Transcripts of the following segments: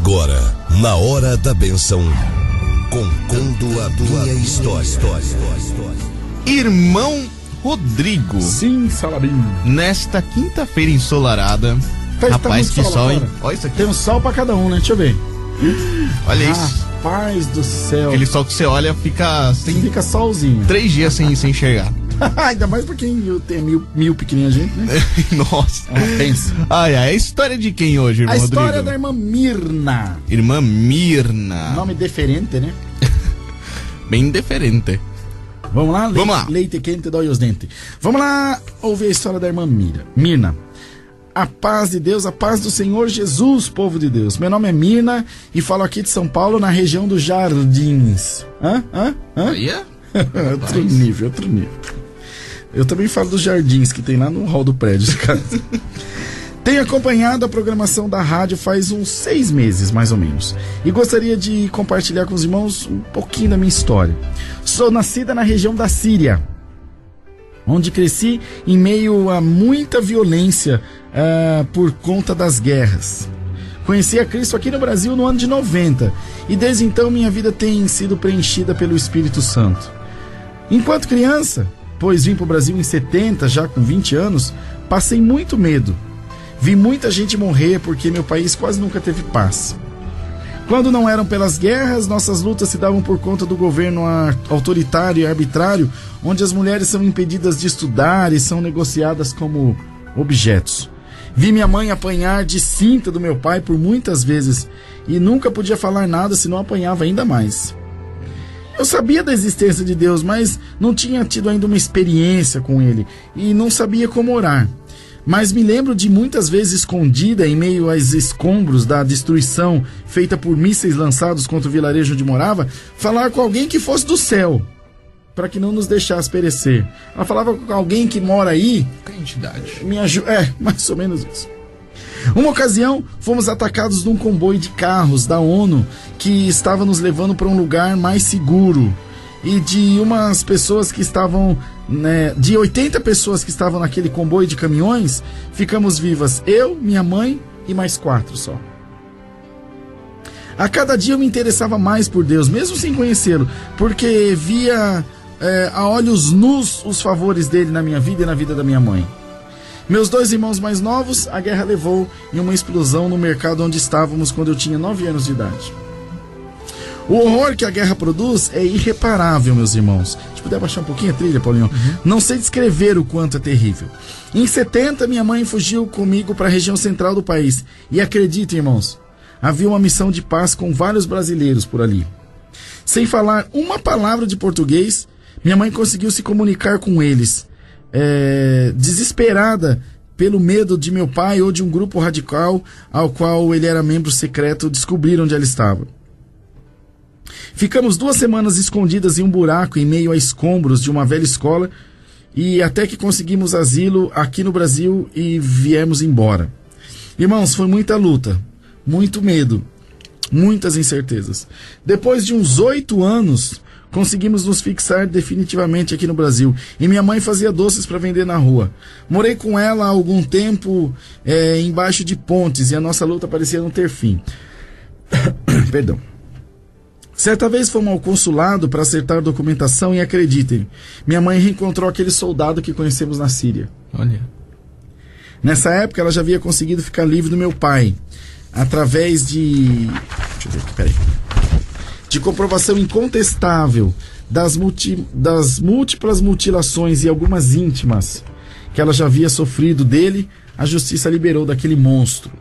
Agora, na Hora da Bênção, contando a minha história. Irmão Rodrigo. Sim, Salabim. Nesta quinta-feira ensolarada. Rapaz, que sol, hein? Olha isso aqui. Tem um sol pra cada um, né? Deixa eu ver. Olha isso. Rapaz do céu. Aquele sol que você olha fica Fica solzinho. 3 dias sem enxergar. Ainda mais pra quem tem mil pequenininha gente, né? Nossa. Pensa. Ai, a história de quem hoje, irmão A Rodrigo? história da irmã Mirna. Irmã Mirna. Nome diferente, né? Bem diferente. Vamos lá? Vamos lá. Leite quente dói os dentes. Vamos lá ouvir a história da irmã Mirna. A paz de Deus, a paz do Senhor Jesus, povo de Deus. Meu nome é Mirna e falo aqui de São Paulo, na região dos Jardins. Olha. Outro nível. Eu também falo dos jardins que tem lá no hall do prédio de casa. Tenho acompanhado a programação da rádio faz uns 6 meses, mais ou menos. E gostaria de compartilhar com os irmãos um pouquinho da minha história. Sou nascida na região da Síria, onde cresci em meio a muita violência por conta das guerras. Conheci a Cristo aqui no Brasil no ano de 90 e desde então minha vida tem sido preenchida pelo Espírito Santo. Enquanto criança, pois vim para o Brasil em 70, já com 20 anos, passei muito medo. Vi muita gente morrer porque meu país quase nunca teve paz. Quando não eram pelas guerras, nossas lutas se davam por conta do governo autoritário e arbitrário, onde as mulheres são impedidas de estudar e são negociadas como objetos. Vi minha mãe apanhar de cinta do meu pai por muitas vezes e nunca podia falar nada, senão apanhava ainda mais. Eu sabia da existência de Deus, mas não tinha tido ainda uma experiência com Ele e não sabia como orar. Mas me lembro de muitas vezes escondida em meio aos escombros da destruição feita por mísseis lançados contra o vilarejo onde morava, falar com alguém que fosse do céu, para que não nos deixasse perecer. Ela falava com alguém que mora aí. Que entidade. Me ajuda. Mais ou menos isso. Uma ocasião, fomos atacados num comboio de carros da ONU que estava nos levando para um lugar mais seguro. E de umas pessoas que estavam, de 80 pessoas que estavam naquele comboio de caminhões, ficamos vivas. Eu, minha mãe e mais 4 só. A cada dia eu me interessava mais por Deus, mesmo sem conhecê-lo, porque via a olhos nus os favores dele na minha vida e na vida da minha mãe. Meus 2 irmãos mais novos, a guerra levou em uma explosão no mercado onde estávamos quando eu tinha 9 anos de idade. O horror que a guerra produz é irreparável, meus irmãos. Se puder baixar um pouquinho a trilha, Paulinho. Não sei descrever o quanto é terrível. Em 70, minha mãe fugiu comigo para a região central do país. E acreditem, irmãos, havia uma missão de paz com vários brasileiros por ali. Sem falar uma palavra de português, minha mãe conseguiu se comunicar com eles. Desesperada pelo medo de meu pai ou de um grupo radical ao qual ele era membro secreto descobrir onde ela estava. Ficamos 2 semanas escondidas em um buraco em meio a escombros de uma velha escola e até que conseguimos asilo aqui no Brasil e viemos embora. Irmãos, foi muita luta, muito medo, muitas incertezas. Depois de uns 8 anos, conseguimos nos fixar definitivamente aqui no Brasil. E minha mãe fazia doces para vender na rua. Morei com ela há algum tempo embaixo de pontes e a nossa luta parecia não ter fim. Perdão. Certa vez fomos ao consulado para acertar documentação e acreditem, minha mãe reencontrou aquele soldado que conhecemos na Síria. Olha. Nessa época ela já havia conseguido ficar livre do meu pai, através de... Deixa eu ver aqui, peraí. De comprovação incontestável das múltiplas mutilações e algumas íntimas que ela já havia sofrido dele, a justiça liberou daquele monstro.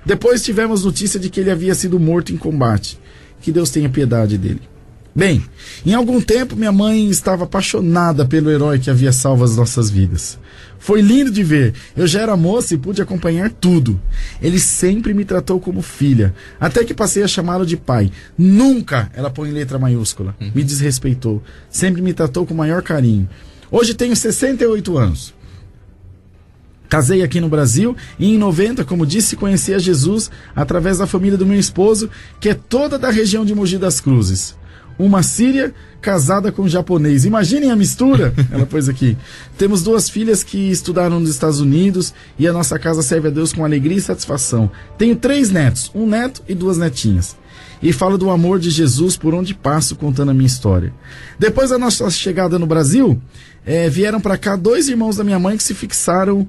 Depois tivemos notícia de que ele havia sido morto em combate. Que Deus tenha piedade dele. Bem, em algum tempo minha mãe estava apaixonada pelo herói que havia salvo as nossas vidas. Foi lindo de ver. Eu já era moça e pude acompanhar tudo. Ele sempre me tratou como filha, até que passei a chamá-lo de pai. Nunca, ela põe em letra maiúscula, me desrespeitou. Sempre me tratou com o maior carinho. Hoje tenho 68 anos. Casei aqui no Brasil e em 90, como disse, conheci a Jesus através da família do meu esposo, que é toda da região de Mogi das Cruzes. uma síria casada com um japonês. Imaginem a mistura. Ela pôs aqui. Temos 2 filhas que estudaram nos Estados Unidos e a nossa casa serve a Deus com alegria e satisfação. Tenho 3 netos, 1 neto e 2 netinhas. E falo do amor de Jesus por onde passo, contando a minha história. Depois da nossa chegada no Brasil, vieram para cá 2 irmãos da minha mãe que se fixaram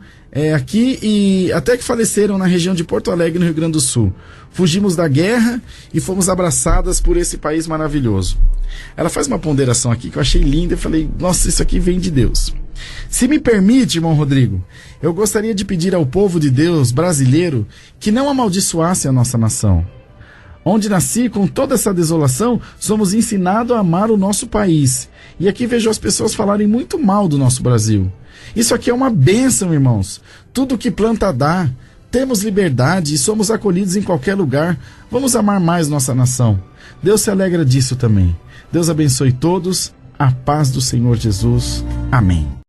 aqui e até que faleceram na região de Porto Alegre, no Rio Grande do Sul. Fugimos da guerra e fomos abraçadas por esse país maravilhoso. Ela faz uma ponderação aqui que eu achei linda e falei, nossa, isso aqui vem de Deus. Se me permite, irmão Rodrigo, eu gostaria de pedir ao povo de Deus brasileiro que não amaldiçoasse a nossa nação. Onde nasci, com toda essa desolação, somos ensinados a amar o nosso país. E aqui vejo as pessoas falarem muito mal do nosso Brasil. Isso aqui é uma bênção, irmãos. Tudo que planta dá. Temos liberdade e somos acolhidos em qualquer lugar. Vamos amar mais nossa nação. Deus se alegra disso também. Deus abençoe todos. A paz do Senhor Jesus. Amém.